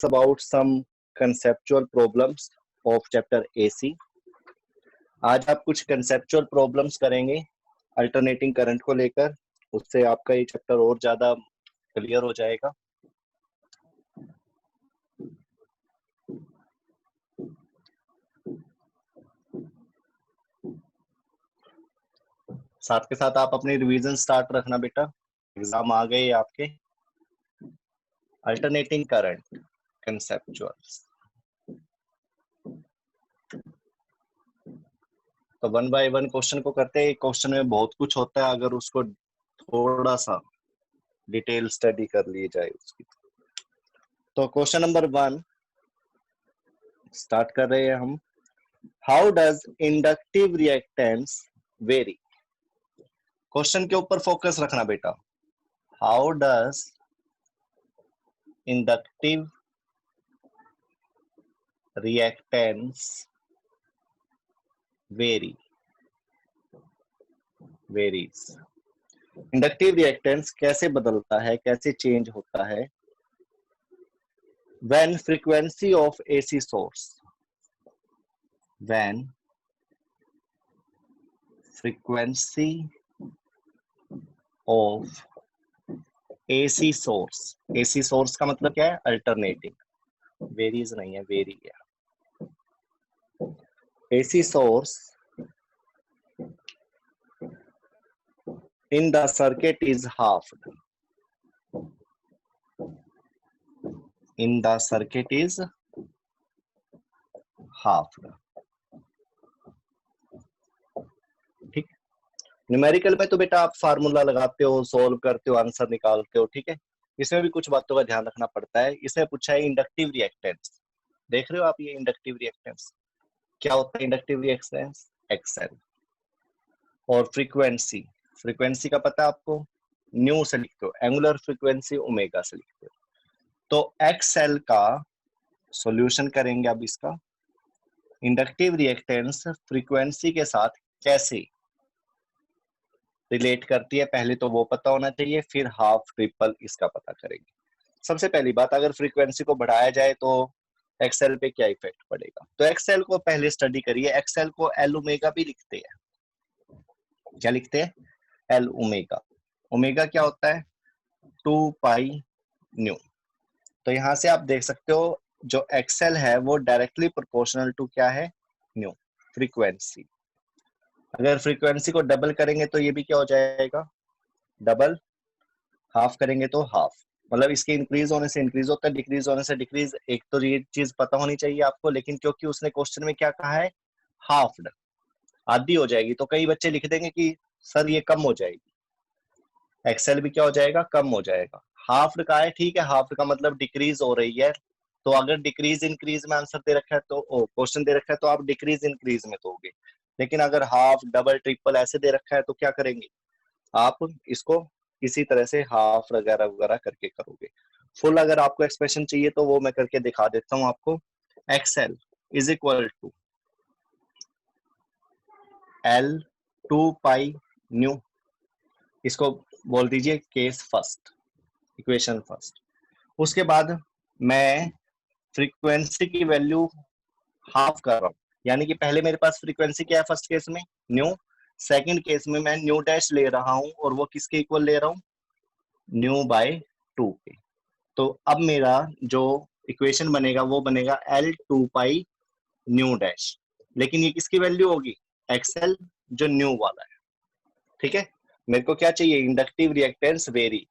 about some conceptual problems of chapter AC. आज आप कुछ conceptual problems करेंगे अल्टरनेटिंग करंट को लेकर, उससे आपका ये चैप्टर और ज्यादा क्लियर हो जाएगा। साथ के साथ आप अपनी रिवीजन स्टार्ट रखना बेटा, एग्जाम आ गए आपके। अल्टरनेटिंग करंट कंसेप्चुअल्स, तो वन बाय वन क्वेश्चन को करते हैं। क्वेश्चन में बहुत कुछ होता है, अगर उसको थोड़ा सा डिटेल स्टडी कर ली जाए उसकी। तो क्वेश्चन नंबर 1 स्टार्ट कर रहे हैं हम। How does inductive reactance very? Question के ऊपर फोकस रखना बेटा। How does inductive reactance very? Varies. Inductive reactance कैसे बदलता है, कैसे चेंज होता है? when frequency of AC source, when frequency of AC source, AC source का मतलब क्या है? अल्टरनेटिंग, वेरीज नहीं है, वेरी है। AC source in the circuit is halved, in the circuit is halved। ठीक, न्यूमेरिकल में तो बेटा आप फार्मूला लगाते हो, सोल्व करते हो, आंसर निकालते हो, ठीक है। इसमें भी कुछ बातों का ध्यान रखना पड़ता है। इसमें पूछा है इंडक्टिव रिएक्टेंस, देख रहे हो आप ये इंडक्टिव रिएक्टेंस क्या होता है? Inductive reactance XL. और फ्रीक्वेंसी, फ्रीक्वेंसी का पता है आपको, न्यू से लिखते हो, एंगुलर फ्रीक्वेंसी ओमेगा से लिखते हो। तो एक्सएल का सॉल्यूशन करेंगे अब इसका। इंडक्टिव रिएक्टेंस फ्रीक्वेंसी के साथ कैसे रिलेट करती है, पहले तो वो पता होना चाहिए, फिर हाफ ट्रिपल इसका पता करेंगे। सबसे पहली बात, अगर फ्रीक्वेंसी को बढ़ाया जाए तो एक्सएल पे क्या इफेक्ट पड़ेगा? तो एक्सएल को पहले स्टडी करिए। एक्सएल को एल ओमेगा भी लिखते हैं। क्या लिखते हैं? L omega. ओमेगा क्या होता है? 2 पाई न्यू। तो यहां से आप देख सकते हो जो एक्सएल है वो डायरेक्टली प्रोपोर्शनल टू क्या है? New, frequency. अगर फ्रीक्वेंसी को डबल करेंगे तो ये भी क्या हो जाएगा? डबल। हाफ करेंगे तो हाफ। मतलब इसके इंक्रीज होने से इंक्रीज होता है, डिक्रीज होने से डिक्रीज। एक तो ये चीज पता होनी चाहिए आपको, लेकिन क्योंकि उसने क्वेश्चन में क्या कहा है? हाफ्ड, आधी हो जाएगी, तो कई बच्चे लिख देंगे कि सर ये कम हो जाएगी। एक्सेल भी क्या हो जाएगा? कम हो जाएगा। हाफ्ड का है, ठीक है, हाफ्ड का मतलब डिक्रीज हो रही है। तो अगर डिक्रीज इंक्रीज में आंसर दे रखा है तो क्वेश्चन दे रखा है तो आप डिक्रीज इंक्रीज में दोगे। लेकिन अगर हाफ, डबल, ट्रिपल ऐसे दे रखा है तो क्या करेंगे? आप इसको इसी तरह से हाफ वगैरह वगैरह करके करोगे। फुल अगर आपको एक्सप्रेशन चाहिए तो वो मैं करके दिखा देता हूं आपको। XL is equal to L 2 pi nu, इसको बोल दीजिए केस फर्स्ट, इक्वेशन फर्स्ट। उसके बाद मैं फ्रीक्वेंसी की वैल्यू हाफ कर रहा हूं, यानी कि पहले मेरे पास फ्रीक्वेंसी क्या है? फर्स्ट केस में न्यू, सेकंड केस में मैं न्यू डैश ले रहा हूं, और वो किसके इक्वल ले रहा हूं? न्यू बाय 2 के। तो अब मेरा जो इक्वेशन बनेगा वो बनेगा एल 2 पाई न्यू डैश। लेकिन ये किसकी वैल्यू होगी? एक्सएल, जो न्यू वाला है, ठीक है। मेरे को क्या चाहिए? Inductive reactance very.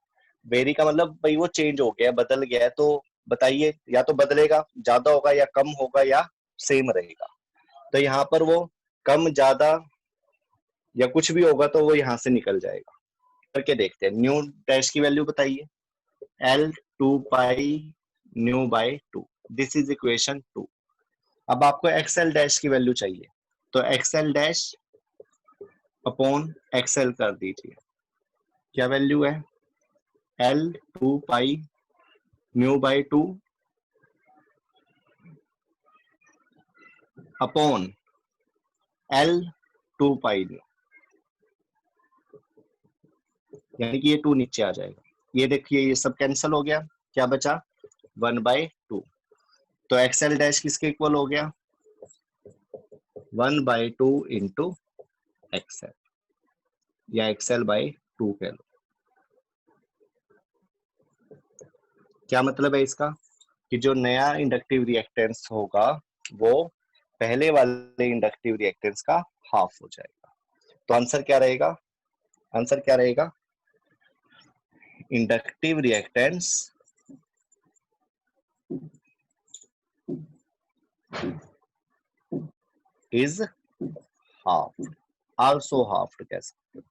वेरी का मतलब भाई वो चेंज हो गया, बदल गया है। तो बताइए, या तो बदलेगा, ज्यादा होगा, या कम होगा, या सेम रहेगा। तो यहाँ पर वो कम, ज्यादा या कुछ भी होगा तो वो यहाँ से निकल जाएगा। करके देखते हैं। न्यू डैश की वैल्यू बताइए, L 2 pi nu by 2, this is equation 2। अब आपको एक्सएल डैश की वैल्यू चाहिए, तो एक्सएल डैश अपॉन एक्सएल कर दीजिए। क्या वैल्यू है? L 2 pi nu by 2 upon L 2 pi nu, यानी कि ये 2 नीचे आ जाएगा। ये देखिए ये सब कैंसिल हो गया, क्या बचा? 1/2। तो एक्सएल डैश किसके इक्वल हो गया, 1/2 इंटू एक्सएल, या एक्सएल बाई 2 कह लो। क्या मतलब है इसका, कि जो नया इंडक्टिव रिएक्टेंस होगा वो पहले वाले इंडक्टिव रिएक्टेंस का हाफ हो जाएगा। तो आंसर क्या रहेगा, आंसर क्या रहेगा, inductive reactance is half, also half कह सकते हो,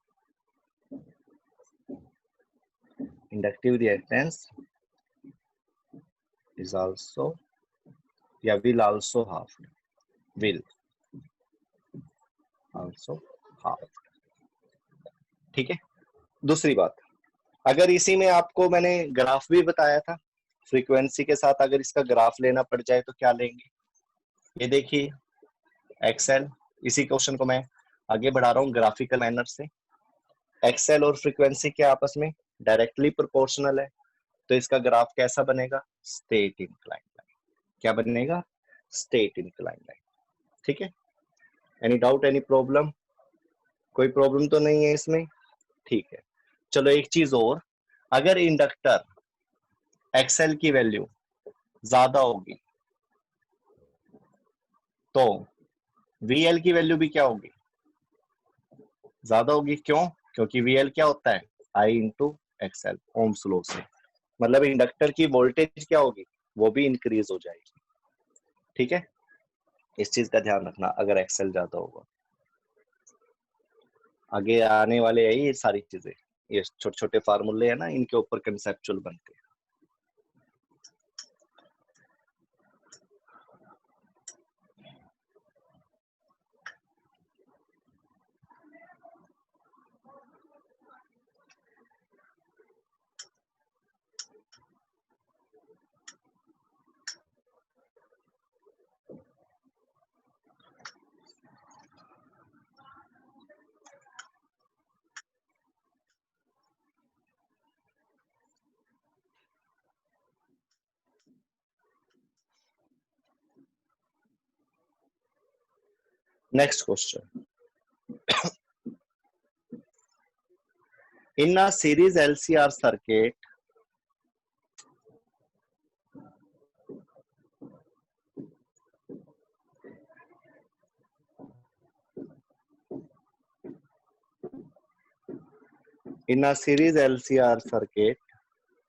इंडक्टिव रिएक्टेंस is also या will also half, will also half। ठीक है। दूसरी बात, अगर इसी में आपको मैंने ग्राफ भी बताया था, फ्रीक्वेंसी के साथ अगर इसका ग्राफ लेना पड़ जाए तो क्या लेंगे, ये देखिए एक्सएल, इसी क्वेश्चन को मैं आगे बढ़ा रहा हूँ ग्राफिकल मैनर से। एक्सएल और फ्रीक्वेंसी के आपस में डायरेक्टली प्रोपोर्शनल है, तो इसका ग्राफ कैसा बनेगा, स्ट्रेट इंक्लाइन लाइन। क्या बनेगा, स्ट्रेट इंक्लाइन लाइन। ठीक है, एनी डाउट, एनी प्रॉब्लम, कोई प्रॉब्लम तो नहीं है इसमें, ठीक है। चलो एक चीज और, अगर इंडक्टर एक्सएल की वैल्यू ज्यादा होगी तो वीएल की वैल्यू भी क्या होगी, ज्यादा होगी। क्यों, क्योंकि वीएल क्या होता है, आई इंटू एक्सएल, ओम्स लॉ से, मतलब इंडक्टर की वोल्टेज क्या होगी, वो भी इंक्रीज हो जाएगी। ठीक है, इस चीज का ध्यान रखना अगर एक्सएल ज्यादा होगा। आगे आने वाले है ये सारी चीजें, ये छोटे छोटे फार्मूले है ना, इनके ऊपर कंसेप्चुअल बनते हैं। Next question. In a series LCR circuit,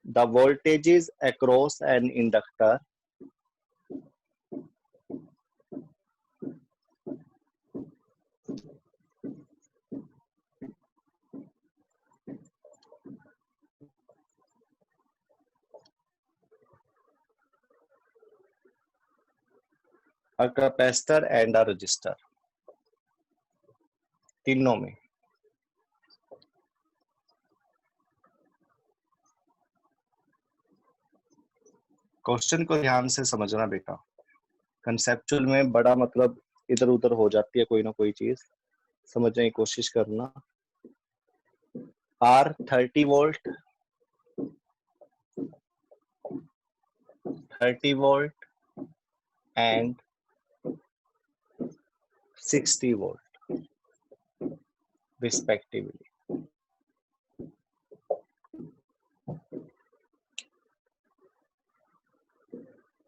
the voltages across an inductor a capacitor and a resistor, तीनों में क्वेश्चन को ध्यान से समझना बेटा, कंसेप्चुअल में बड़ा मतलब इधर उधर हो जाती है कोई ना कोई चीज, समझने की कोशिश करना। R 30 volt, 30 volt and 60 volt respectively.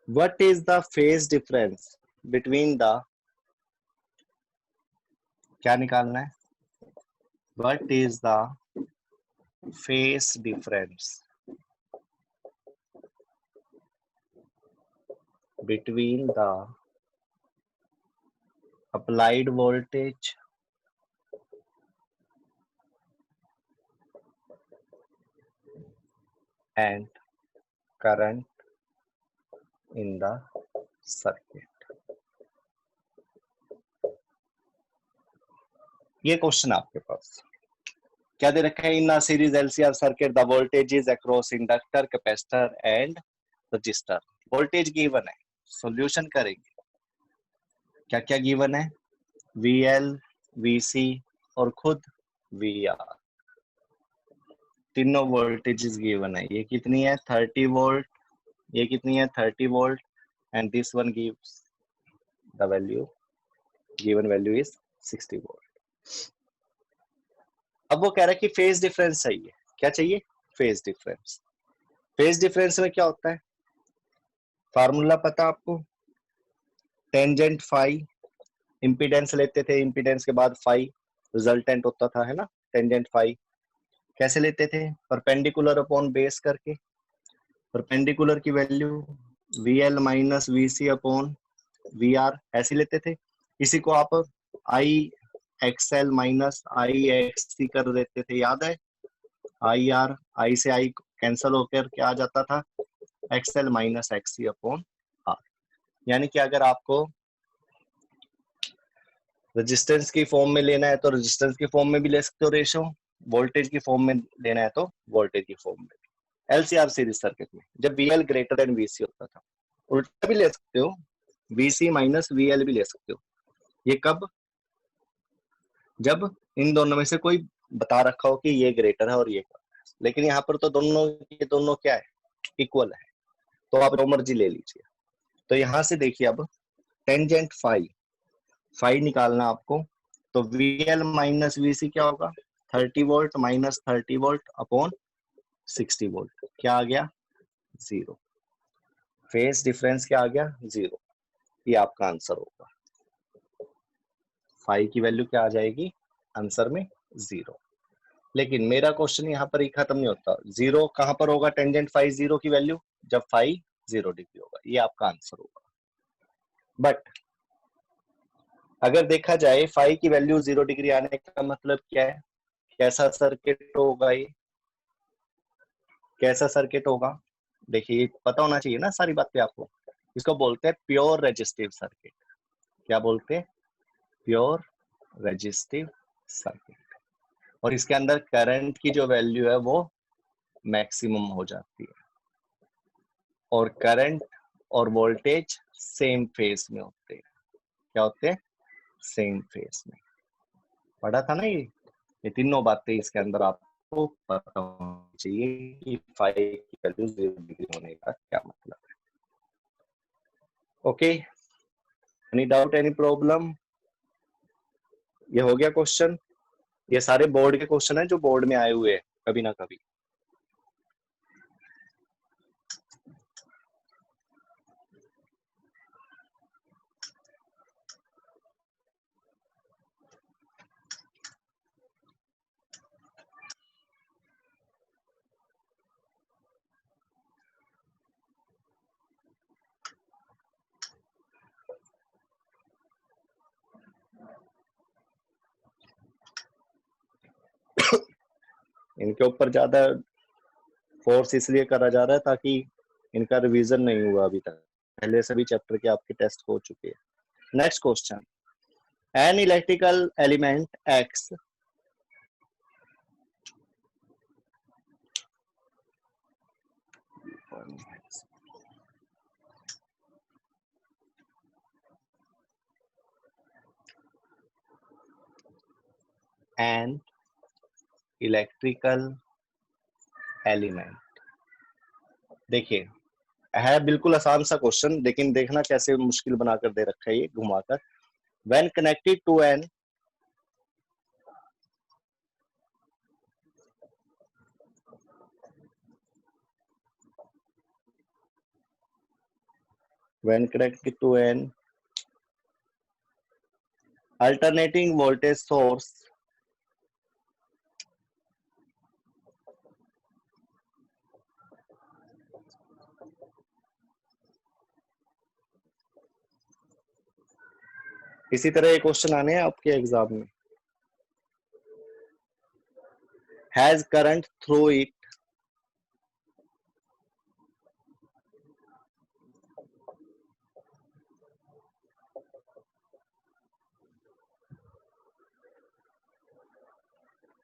What is the phase difference between the, क्या निकालना है, what is the phase difference between the applied voltage and current in the circuit? ये क्वेश्चन आपके पास क्या दे रखा है, in a series LCR circuit the voltage is across inductor, capacitor and resistor. Voltage given है, सॉल्यूशन करेंगे, क्या क्या गिवन है, वीएल, वीसी और खुद वीआर, तीनों वोल्टेजेस गिवन है। ये कितनी है 30 वोल्ट, ये कितनी है 30 volt, and this one gives the value, given value is 60 volt. अब वो कह रहा है कि फेज डिफरेंस चाहिए। क्या चाहिए? Phase difference. फेज डिफरेंस में क्या होता है? फार्मूला पता आपको, टेंजेंट फाई, इंपीडेंस लेते थे, इंपीडेंस के बाद फाई रिजल्टेंट होता था, है ना, टेंजेंट फाई। कैसे लेते थे? परपेंडिकुलर अपॉन बेस करके। परपेंडिकुलर की value VL minus VC upon VR ऐसे लेते थे। इसी को आप IXL माइनस IXC कर देते थे, याद है? IR, I से I कैंसल होकर क्या आ जाता था? XL minus XC upon R। यानी कि अगर आपको रेजिस्टेंस की फॉर्म में लेना है तो रेजिस्टेंस की फॉर्म में भी ले सकते हो रेशो, वोल्टेज की फॉर्म में लेना है तो वोल्टेज की फॉर्म में। LCR सीरीज सर्किट में जब VL ग्रेटर देन VC होता था, उल्टा भी ले सकते हो, VC माइनस VL भी ले सकते हो। ये कब? जब इन दोनों में से कोई बता रखा हो कि ये ग्रेटर है और ये कम है। लेकिन यहाँ पर तो दोनों क्या है? इक्वल है, तो आप जो मर्जी ले लीजिए। तो यहाँ से देखिए, अब टेंजेंट फाई निकालना आपको, तो VL माइनस VC क्या होगा? 30 volt minus 30 volt upon 60 volt, क्या आ गया? 0। फेज डिफरेंस क्या आ गया? 0। ये आपका आंसर होगा। फाई की वैल्यू क्या आ जाएगी आंसर में? 0। लेकिन मेरा क्वेश्चन यहाँ पर ही खत्म नहीं होता। 0 कहां पर होगा? टेंजेंट फाई 0 की वैल्यू जब फाई 0 डिग्री होगा, ये आपका आंसर होगा। बट अगर देखा जाए फाई की वैल्यू 0 डिग्री आने का मतलब क्या है? कैसा सर्किट होगा ये? कैसा सर्किट होगा? देखिए, पता होना चाहिए ना सारी बातें आपको। इसको बोलते हैं प्योर रेजिस्टिव सर्किट। क्या बोलते हैं? Pure resistive circuit. और इसके अंदर करंट की जो वैल्यू है वो मैक्सिमम हो जाती है, और करंट और वोल्टेज सेम फेज में होते हैं। क्या होते हैं? सेम फेज में। पढ़ा था ना ये तीनों बातें इसके अंदर आपको पता होनी चाहिए कि फाई की वैल्यू 0 डिग्री होने का क्या मतलब है। Okay, any doubt, any problem? ये हो गया क्वेश्चन। ये सारे बोर्ड के क्वेश्चन है जो बोर्ड में आए हुए हैं कभी ना कभी। इनके ऊपर ज्यादा फोर्स इसलिए करा जा रहा है ताकि इनका रिवीजन नहीं हुआ अभी तक। पहले सभी चैप्टर के आपके टेस्ट हो चुके हैं। Next question, an electrical element x an electrical element. देखिए, है बिल्कुल आसान सा क्वेश्चन, लेकिन देखना कैसे मुश्किल बनाकर दे रखा है ये घुमाकर। When connected to an when connected to an alternating voltage source इसी तरह ये क्वेश्चन आने हैं आपके एग्जाम में। Has current through it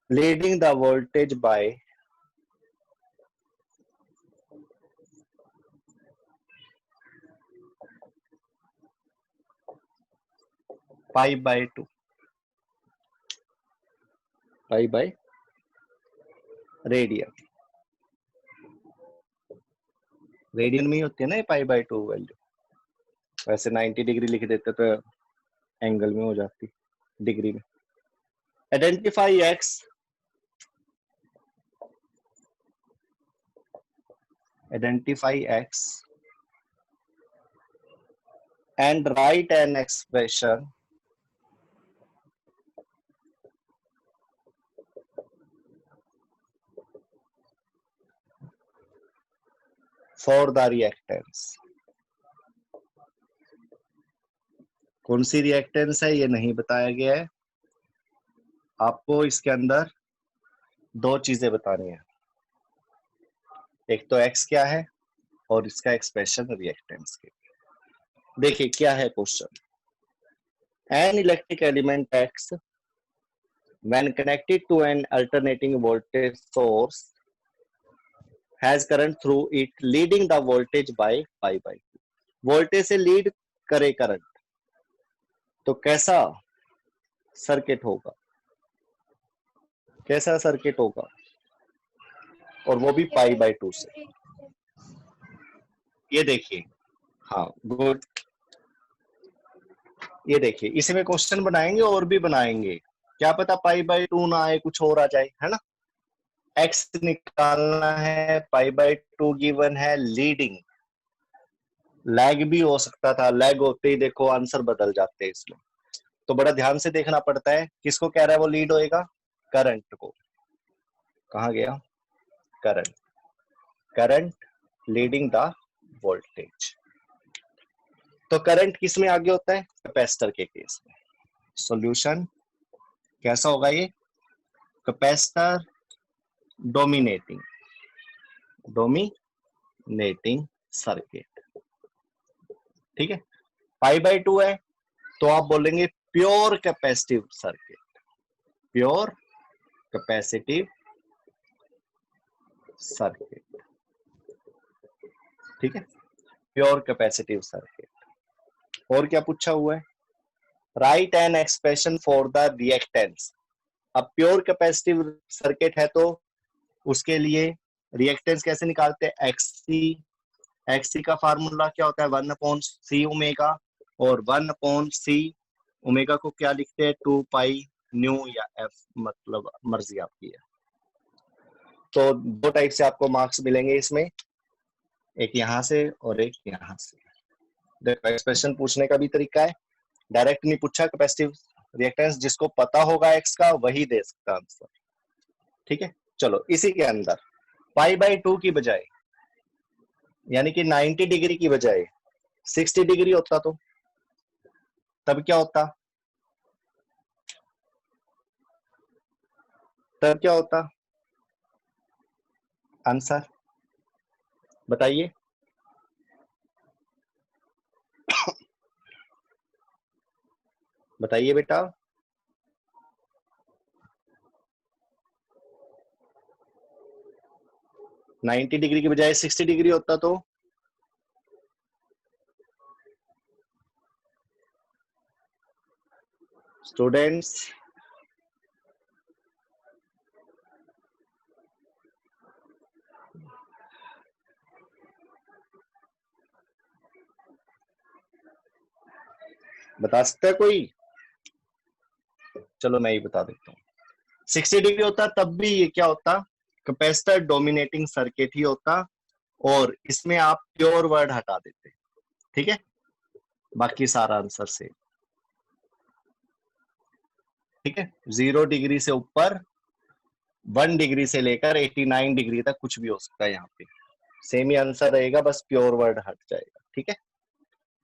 leading the voltage by pi by 2, pi by radian. Radian में ही होती है ना ये पाई बाय 2 वैल्यू। वैसे 90 डिग्री लिख देते तो एंगल में हो जाती, डिग्री में। Identify x, identify x and write an expression for the reactance। कौन सी रिएक्टेंस है ये नहीं बताया गया है आपको। इसके अंदर दो चीजें बतानी है, एक तो एक्स क्या है और इसका एक्सप्रेशन रिएक्टेंस के। देखिए क्या है question. An electric element x when connected to an alternating voltage source has current through it leading the voltage by pi by 2। Voltage से लीड करे करंट, तो कैसा सर्किट होगा, कैसा सर्किट होगा, और वो भी पाई बाय 2 से। ये देखिए, हाँ गुड, ये देखिए इसमें क्वेश्चन बनाएंगे और भी बनाएंगे, क्या पता पाई बाय 2 ना आए, कुछ और आ जाए, है ना। एक्स निकालना है, पाई बाय 2 गिवन है, लीडिंग, लैग भी हो सकता था, लैग होते ही देखो आंसर बदल जाते हैं इसमें, तो बड़ा ध्यान से देखना पड़ता है। किसको कह रहा है वो लीड होएगा, करंट को। कहा गया, current, current leading the voltage. तो करंट किस में आगे होता है, कैपेसिटर के केस में। सॉल्यूशन कैसा होगा ये, कैपेसिटर डोमिनेटिंग, डोमिनेटिंग सर्किट, ठीक है। पाई बाय 2 है तो आप बोलेंगे pure capacitive circuit, pure capacitive circuit, ठीक है, प्योर कैपेसिटिव सर्किट। और क्या पूछा हुआ है, right an expression for the reactance. अब प्योर कैपेसिटिव सर्किट है तो उसके लिए रिएक्टेंस कैसे निकालते हैं, एक्ससी। एक्ससी का फार्मूला क्या होता है, 1/c ओमेगा, और 1/c ओमेगा को क्या लिखते हैं, 2 पाई न्यू या एफ, मतलब मर्जी आपकी है। तो दो टाइप से आपको मार्क्स मिलेंगे इसमें, एक यहां से और एक यहां से। देखो एक्सप्रेशन पूछने का भी तरीका है, डायरेक्ट नहीं पूछा कैपेसिटिव रिएक्टेंस, जिसको पता होगा एक्स का वही दे सकता आंसर, ठीक है। चलो इसी के अंदर पाई बाय 2 की बजाय, यानी कि 90 डिग्री की बजाय 60 डिग्री होता तो तब क्या होता, तब क्या होता, आंसर बताइए। बताइए बेटा, 90 डिग्री की बजाय 60 डिग्री होता तो स्टूडेंट्स, बता सकता है कोई, चलो मैं ही बता देता हूँ। 60 डिग्री होता तब भी ये क्या होता, कैपेसिटर डोमिनेटिंग सर्किट ही होता, और इसमें आप प्योर वर्ड हटा देते, ठीक है, बाकी सारा आंसर से, ठीक है। 0 डिग्री से ऊपर 1 डिग्री से लेकर 89 डिग्री तक कुछ भी हो सकता है, यहाँ पे सेम ही आंसर रहेगा, बस प्योर वर्ड हट जाएगा, ठीक है।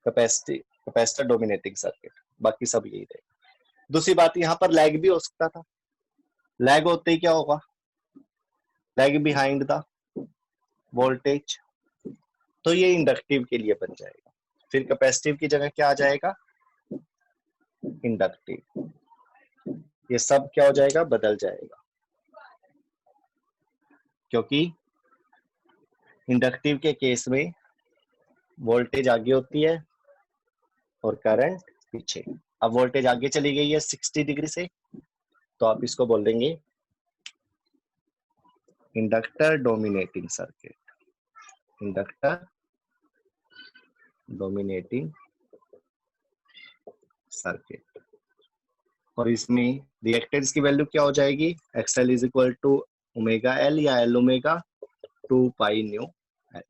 कैपेसिटर डोमिनेटिंग सर्किट, बाकी सब यही रहेगा। दूसरी बात, यहाँ पर लैग भी हो सकता था, लैग होते ही क्या होगा, लैग बिहाइंड द वोल्टेज, तो ये इंडक्टिव के लिए बन जाएगा। फिर कैपेसिटिव की जगह क्या आ जाएगा, इंडक्टिव, ये सब क्या हो जाएगा, बदल जाएगा, क्योंकि इंडक्टिव के केस में वोल्टेज आगे होती है और करंट पीछे। अब वोल्टेज आगे चली गई है 60 डिग्री से, तो आप इसको बोल देंगे inductor dominating circuit, inductor dominating circuit. और इसमें रिएक्टेंस की वैल्यू क्या हो जाएगी, XL is equal to omega L या L omega 2 pi nu L.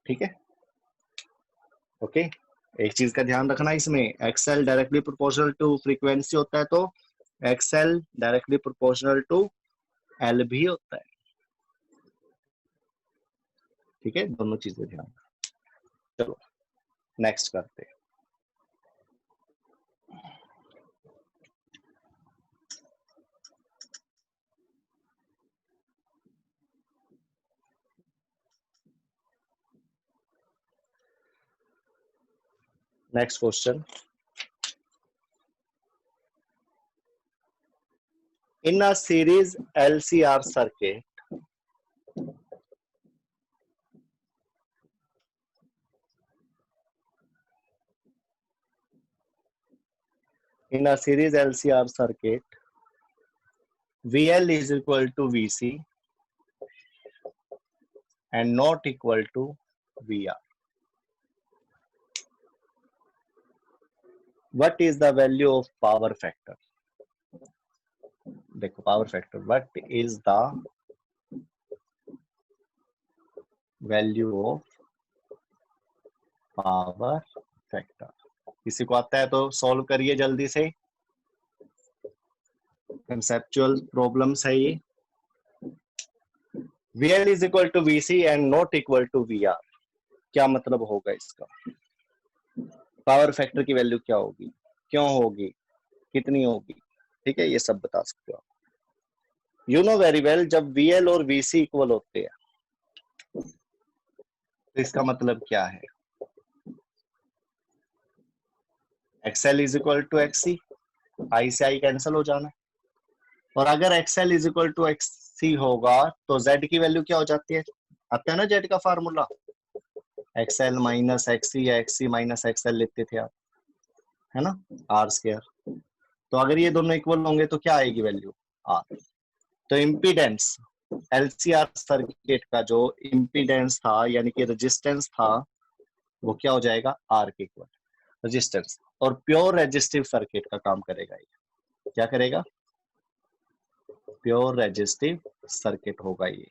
ठीक है, ओके। एक चीज का ध्यान रखना, इसमें XL directly proportional to frequency होता है, तो XL directly proportional to L भी होता है। ठीक है, दोनों चीजें ध्यान। चलो नेक्स्ट करते हैं। Next question, in a series LCR circuit, in a series LCR circuit, VL is equal to VC and not equal to VR. What is the value of power factor? देखो power factor, what is the value of power factor? किसी को आता है तो solve करिए जल्दी से, conceptual problems है ये। VL is equal to VC and not equal to VR, क्या मतलब होगा इसका? पावर फैक्टर की वैल्यू क्या होगी, क्यों होगी, कितनी होगी? ठीक है, ये सब बता सकते हो आप। यू नो वेरी वेल, जब VL और VC इक्वल होते हैं तो इसका मतलब क्या है? XL is equal to XC, I से आई कैंसिल हो जाना। और अगर XL is equal to XC होगा तो Z की वैल्यू क्या हो जाती है? आता है ना Z का फार्मूला, XL माइनस XC या XC माइनस XL लेते थे आप, है ना, R स्क्वायर। तो अगर ये दोनों इक्वल होंगे तो क्या आएगी वैल्यू? R। तो इम्पीडेंस, एलसीआर सर्किट का जो इम्पीडेंस था यानी कि रेजिस्टेंस था, वो क्या हो जाएगा? आर के इक्वल रेजिस्टेंस। और प्योर रेजिस्टिव सर्किट का काम करेगा ये, क्या करेगा? प्योर रेजिस्टिव सर्किट होगा ये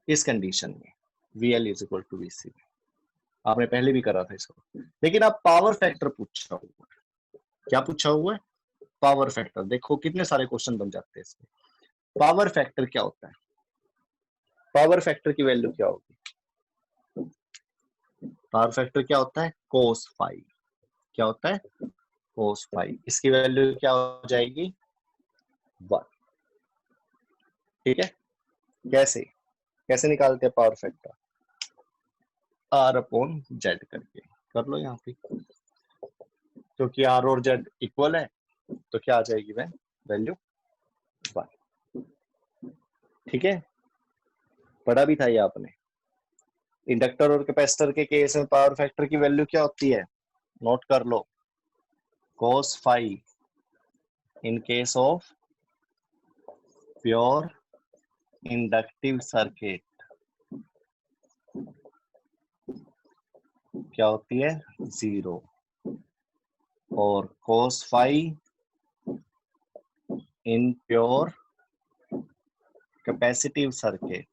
इस कंडीशन में, VL is equal to VC। आपने पहले भी करा था इसको, लेकिन अब पावर फैक्टर पूछा हुआ है। क्या पूछा हुआ है? Power factor. देखो कितने सारे क्वेश्चन बन जाते हैं इसमें। पावर फैक्टर क्या होता है? पावर फैक्टर की वैल्यू क्या होगी? पावर फैक्टर क्या होता है? Cos phi. क्या होता है? Cos phi. इसकी वैल्यू क्या हो जाएगी? 1। ठीक है, कैसे कैसे निकालते हैं power factor? R upon Z करके कर लो यहाँ पे, क्योंकि R और Z इक्वल है तो क्या आ जाएगी वैल्यू? 1। ठीक है, पढ़ा भी था ये आपने। इंडक्टर और कैपेसिटर के केस में पावर फैक्टर की वैल्यू क्या होती है? नोट कर लो, cos phi in case of pure inductive circuit क्या होती है? 0। और cos phi in pure capacitive circuit,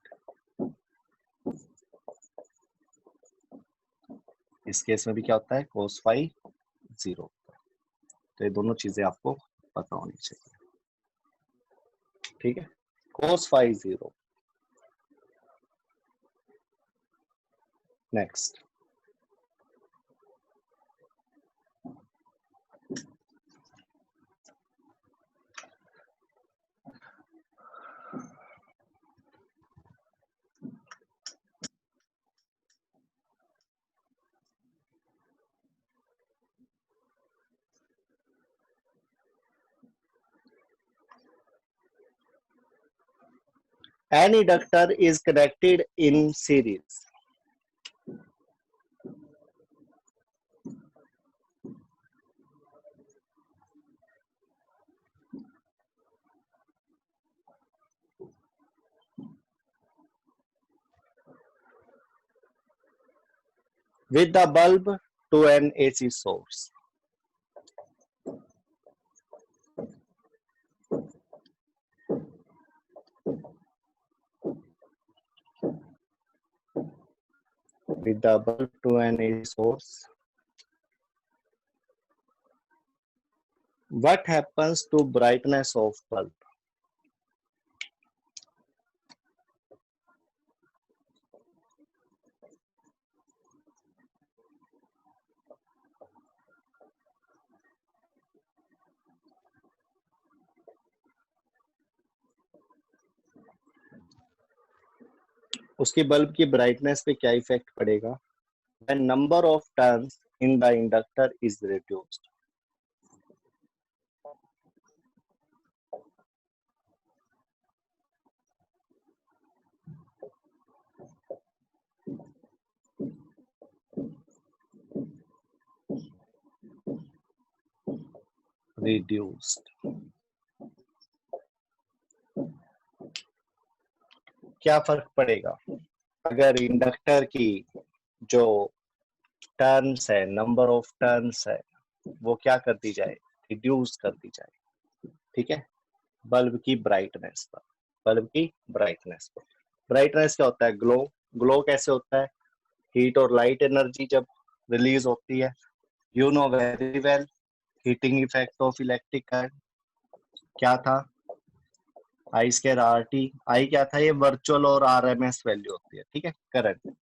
इस केस में भी क्या होता है? cos phi 0। तो ये दोनों चीजें आपको पता होनी चाहिए। ठीक है, cos phi 0। Next, an inductor is connected in series with the bulb to an AC source. with the bulb to an AC source, what happens to brightness of bulb? उसकी बल्ब की ब्राइटनेस पे क्या effect पड़ेगा? When number of turns in the inductor is reduced. Reduced. क्या फर्क पड़ेगा अगर inductor की जो टर्न्स है, नंबर ऑफ टर्न्स है, वो क्या कर दी जाए? रिड्यूस कर दी जाए। ठीक है, बल्ब की ब्राइटनेस पर। बल्ब की ब्राइटनेस पर। ब्राइटनेस क्या होता है? ग्लो। ग्लो कैसे होता है? हीट और लाइट एनर्जी जब रिलीज होती है। You know very well heating effect of electric current क्या था? आई स्क्वायर आर टी। आई क्या था? ये वर्चुअल और आरएमएस वैल्यू होती है। ठीक है, करंट।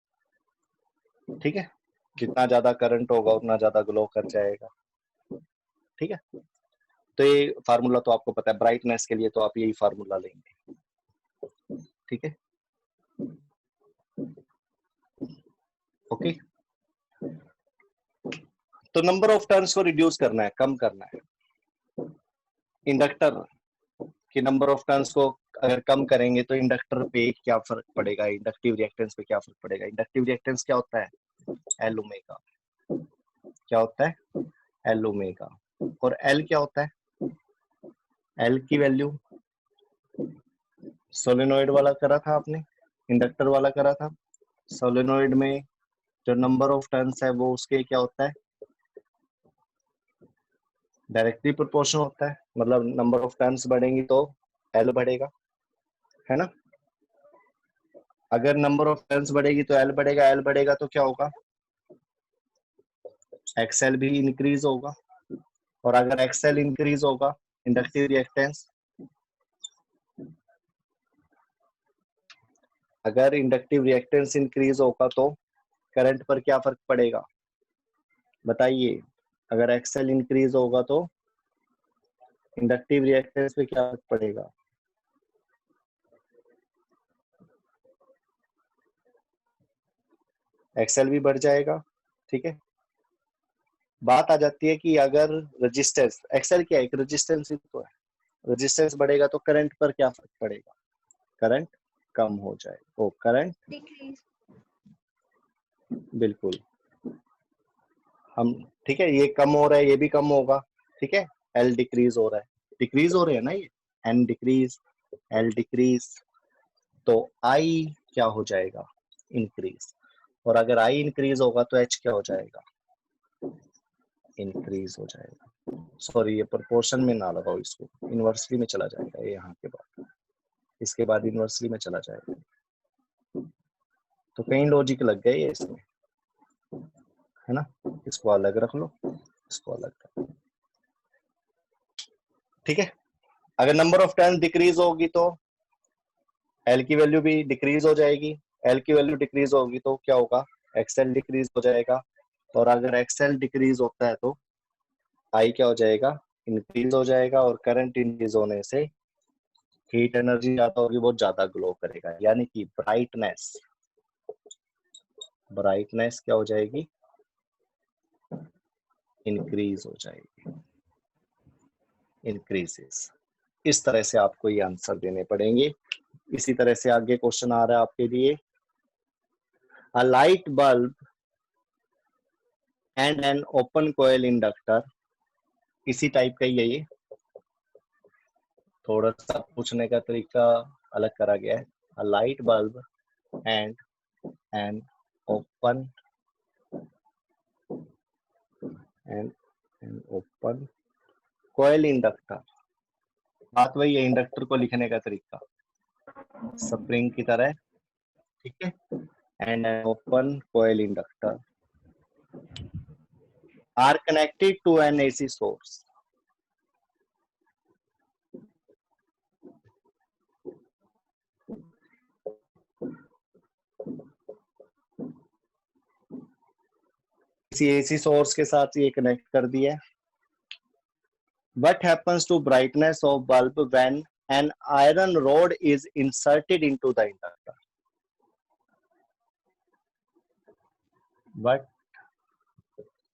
ठीक है, जितना ज्यादा करंट होगा उतना ज्यादा ग्लो कर जाएगा। ठीक है, तो ये फार्मूला तो आपको पता है ब्राइटनेस के लिए, तो आप यही फार्मूला लेंगे। ठीक है, ओके। तो नंबर ऑफ टर्न्स को रिड्यूस करना है, कम करना है। इंडक्टर की नंबर ऑफ टर्न्स को अगर कम करेंगे तो इंडक्टर पे क्या फर्क पड़ेगा? इंडक्टिव रिएक्टेंस पे क्या फर्क पड़ेगा? इंडक्टिव रिएक्टेंस क्या होता है? L omega. क्या होता है? L omega. और एल क्या होता है? एल की वैल्यू सोलेनोइड वाला करा था आपने, इंडक्टर वाला करा था। सोलेनोइड में जो नंबर ऑफ टर्न्स है वो उसके क्या होता है? डायरेक्टली प्रोपोर्शनल होता है। मतलब नंबर ऑफ टर्न्स बढ़ेंगी तो एल बढ़ेगा, है ना? अगर नंबर ऑफ टर्न्स बढ़ेगी तो एल बढ़ेगा, एल बढ़ेगा तो क्या होगा? एक्सएल भी इंक्रीज होगा। और अगर एक्सएल इंक्रीज होगा, इंडक्टिव रिएक्टेंस, अगर इंडक्टिव रिएक्टेंस इंक्रीज होगा तो करंट पर क्या फर्क पड़ेगा? बताइए। अगर एक्सएल इंक्रीज होगा तो इंडक्टिव रिएक्टेंस पे क्या फर्क पड़ेगा? एक्सएल भी बढ़ जाएगा। ठीक है, बात आ जाती है कि अगर रेजिस्टेंस, एक्सएल क्या है? एक रेजिस्टेंस ही तो है। रेजिस्टेंस बढ़ेगा तो करंट पर क्या फर्क पड़ेगा? करंट कम हो जाएगा। ओ, करंट बिल्कुल। हम ठीक है, ये कम हो रहा है, ये भी कम होगा। ठीक है, एल डिक्रीज हो रहा है, डिक्रीज हो रहे हैं ना ये, एन डिक्रीज, एल डिक्रीज, तो आई क्या हो जाएगा? इंक्रीज। और अगर आई इंक्रीज होगा तो एच क्या हो जाएगा? इंक्रीज हो जाएगा। सॉरी, ये प्रोपोर्शन में ना लगाओ, इसको इनवर्सली में चला जाएगा। ये यहाँ के बाद, इसके बाद इनवर्सली में चला जाएगा। तो कई लॉजिक लग गए ये इसमें, है ना? इसको अलग रख लो, इसको अलग रख लो। ठीक है, अगर नंबर ऑफ टर्न डिक्रीज होगी तो एल की वैल्यू भी डिक्रीज हो जाएगी। एल की वैल्यू डिक्रीज होगी तो क्या होगा? एक्सएल डिक्रीज हो जाएगा। और अगर एक्सएल डिक्रीज होता है तो आई क्या हो जाएगा? इंक्रीज हो जाएगा। और करंट इंक्रीज होने से हीट एनर्जी ज्यादा होगी, बहुत ज्यादा ग्लो करेगा। यानी कि ब्राइटनेस, ब्राइटनेस क्या हो जाएगी? इंक्रीज हो जाएगी, इंक्रीजेस। इस तरह से आपको ये आंसर देने पड़ेंगे। इसी तरह से आगे क्वेश्चन आ रहा है आपके लिए, a light bulb and an open coil inductor. इसी टाइप का ही है ये, थोड़ा सा पूछने का तरीका अलग करा गया है। A light bulb and an open and an open coil inductor. बात वही है, इंडक्टर को लिखने का तरीका स्प्रिंग की तरह। ठीक है, and an open coil inductor are connected to an AC source. इसी AC सोर्स के साथ ये कनेक्ट कर दिया. What happens to brightness of bulb when an iron rod is inserted into the inductor? What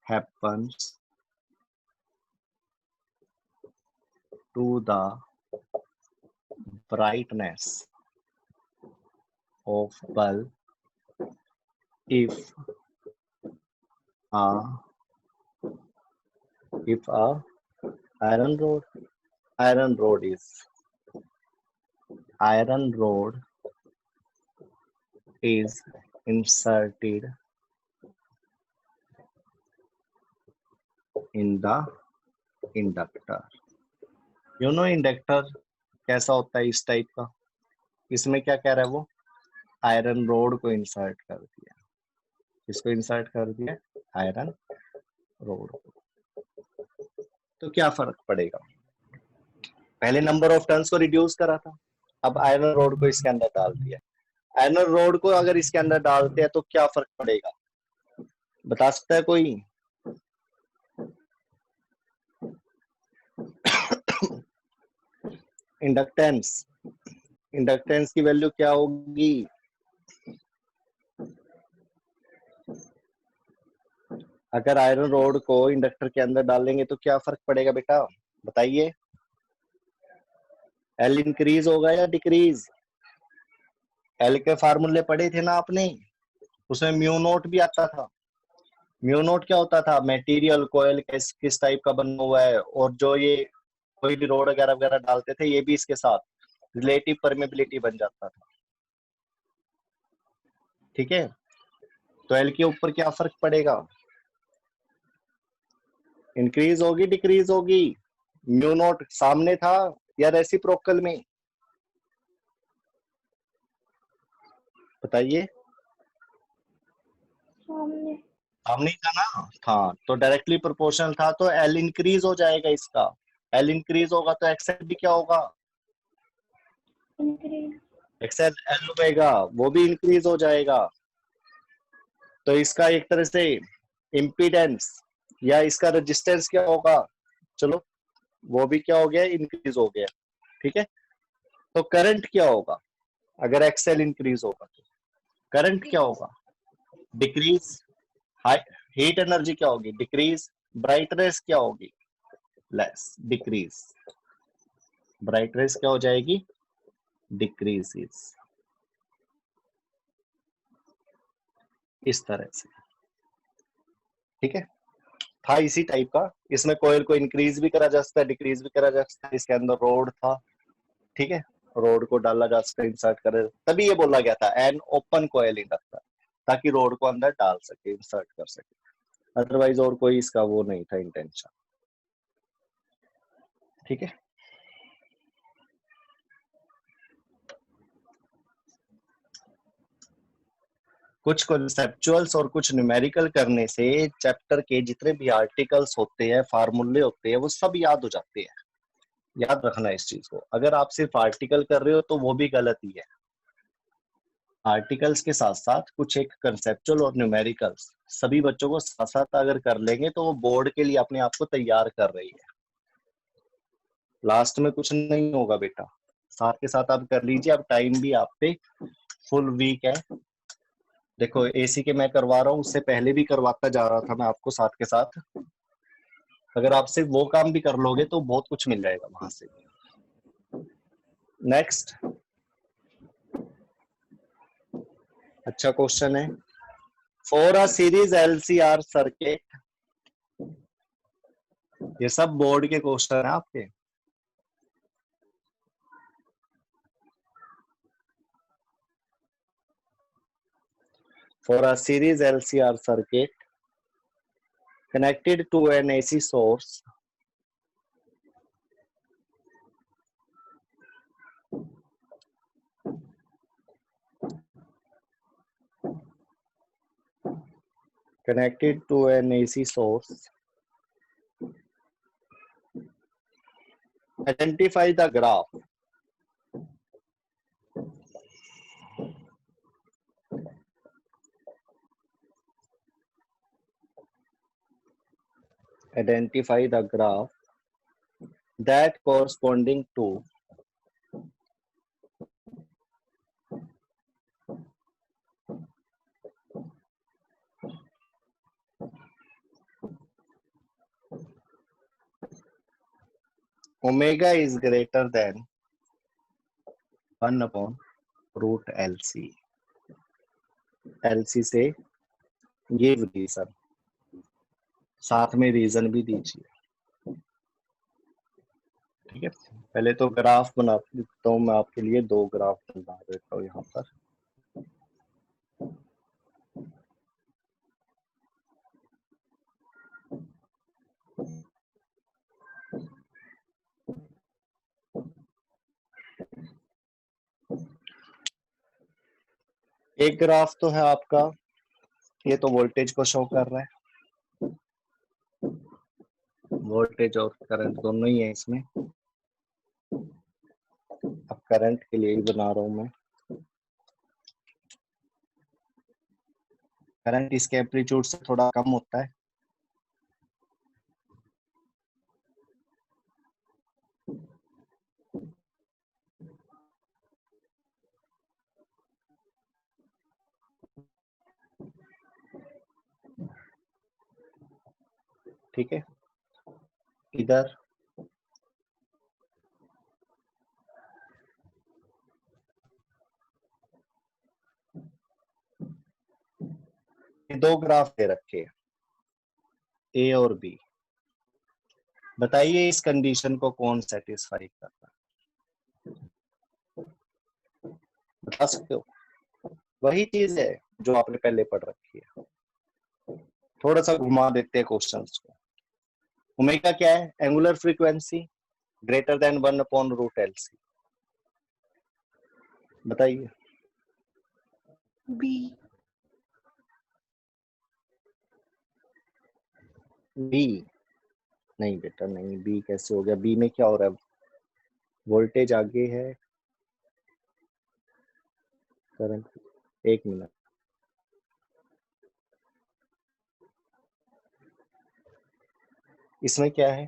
happens to the brightness of bulb if a iron rod is inserted in the inductor. You know inductor कैसा होता है इस type का. इसमें क्या कह रहा है वो, आयरन रोड को इंसर्ट कर दिया. इसको इंसर्ट कर दिया आयरन रोड को. तो क्या फर्क पड़ेगा. पहले नंबर ऑफ टर्न्स को रिड्यूस करा था, अब आयरन रोड को इसके अंदर डाल दिया. आयरन रोड को अगर इसके अंदर डालते हैं तो क्या फर्क पड़ेगा, बता सकता है कोई. इंडक्टेंस की वैल्यू क्या होगी. अगर आयरन रोड को इंडक्टर के अंदर डालेंगे तो क्या फर्क पड़ेगा बेटा, बताइए. एल इंक्रीज होगा या डिक्रीज. एल के फार्मूले पढ़े थे ना आपने, उसमें म्यू नोट भी आता था. म्यू नोट क्या होता था, मटेरियल कोयल किस टाइप का बना हुआ है, और जो ये कोई भी रोड वगैरह वगैरह डालते थे ये भी इसके साथ रिलेटिव परमेबिलिटी बन जाता था. ठीक है. तो एल के ऊपर क्या फर्क पड़ेगा, इंक्रीज होगी डिक्रीज होगी. म्यू नोट सामने था या रेसिप्रोकल में, बताइए. सामने था ना. हाँ, तो डायरेक्टली प्रोपोर्शनल था, तो एल इंक्रीज हो जाएगा इसका. एल इंक्रीज होगा तो एक्सएल भी क्या होगा, एक्सएल एल होगा, वो भी इंक्रीज हो जाएगा. तो इसका एक तरह से इम्पीडेंस या इसका रेजिस्टेंस क्या होगा, चलो वो भी क्या हो गया, इंक्रीज हो गया. ठीक है. तो करंट क्या होगा, अगर एक्सएल इंक्रीज होगा तो करंट क्या होगा, डिक्रीज. हीट एनर्जी क्या होगी, डिक्रीज. ब्राइटनेस क्या होगी, लेस, डिक्रीज. ब्राइटनेस क्या हो जाएगी, डिक्रीजेस. इस तरह से. ठीक है. था इसी टाइप का. इसमें कोयल को इंक्रीज भी करा जा सकता है, डिक्रीज भी करा जा सकता है. इसके अंदर रोड था. ठीक है. रोड को डाला जा सकता है, इंसर्ट करे, तभी ये बोला गया था एन ओपन कोयल इंडक्टर, ताकि रोड को अंदर डाल सके, इंसर्ट कर सके. अदरवाइज और कोई इसका वो नहीं था इंटेंशन. ठीक है. कुछ कॉन्सेप्चुअल्स और कुछ न्यूमेरिकल करने से चैप्टर के जितने भी आर्टिकल्स होते हैं, फार्मूले होते हैं, वो सब याद हो जाते हैं. याद रखना इस चीज को. अगर आप सिर्फ आर्टिकल कर रहे हो तो वो भी गलत ही है. आर्टिकल्स के साथ साथ कुछ एक कंसेप्चुअल और न्यूमेरिकल्स सभी बच्चों को साथ साथ अगर कर लेंगे तो वो बोर्ड के लिए अपने आप को तैयार कर रही है. लास्ट में कुछ नहीं होगा बेटा, साथ के साथ आप कर लीजिए. अब टाइम भी आप पे फुल वीक है. देखो एसी के मैं करवा रहा हूँ, उससे पहले भी करवाता जा रहा था मैं आपको साथ के साथ. अगर आप सिर्फ वो काम भी कर लोगे तो बहुत कुछ मिल जाएगा वहां से. नेक्स्ट. अच्छा क्वेश्चन है. For a series LCR circuit, ये सब बोर्ड के क्वेश्चन है आपके. For a series LCR circuit connected to an AC source, connected to an AC source. Identify the graph. Identify the graph that corresponding to omega is greater than 1 upon root LC. LC से give reason, साथ में reason भी दीजिए। ठीक है, पहले तो graph बना देता हूँ मैं आपके लिए, 2 ग्राफ बना देता हूँ यहाँ पर। एक ग्राफ तो है आपका, ये तो वोल्टेज को शो कर रहा है, वोल्टेज और करंट दोनों ही है इसमें। अब करंट के लिए ही बना रहा हूं मैं। करंट इसके एम्पलीट्यूड से थोड़ा कम होता है। ठीक है, इधर ये 2 ग्राफ दे रखे हैं, ए और बी। बताइए इस कंडीशन को कौन सेटिस्फाई करता है, बता सकते हो? वही चीज है जो आपने पहले पढ़ रखी है। थोड़ा सा घुमा देते हैं क्वेश्चंस को। ओमेगा क्या है? Angular frequency greater than 1 upon root LC. बताइए। बी। बी नहीं बेटा नहीं, बी कैसे हो गया? बी में क्या हो रहा है? वोल्टेज आगे है, करंट। 1 मिनट, इसमें क्या है?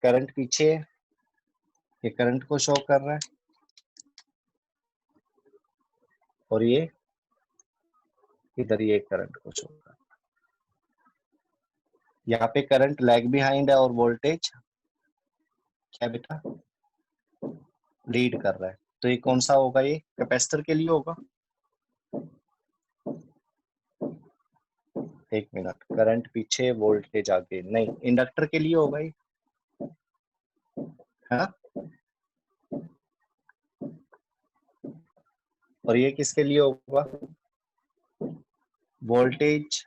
करंट पीछे है, ये करंट को शो कर रहा है, और ये इधर ये करंट को शो कर रहा है। यहाँ पे करंट लैग बिहाइंड है और वोल्टेज क्या बेटा? लीड कर रहा है। तो ये कौन सा होगा? ये कैपेसिटर के लिए होगा। 1 मिनट, करंट पीछे वोल्टेज आगे, नहीं इंडक्टर के लिए होगा ये, है ना? और ये किसके लिए होगा? वोल्टेज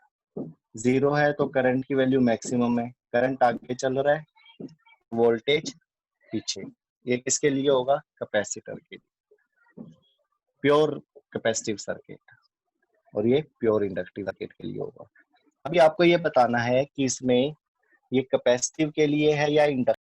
0 है तो करंट की वैल्यू मैक्सिमम है, करंट आगे चल रहा है, वोल्टेज पीछे। ये किसके लिए होगा? कैपेसिटर के लिए, प्योर कैपेसिटिव सर्किट। और ये प्योर इंडक्टिव सर्किट के लिए होगा। अभी आपको ये बताना है कि इसमें ये कैपेसिटिव के लिए है या इंडक्टिव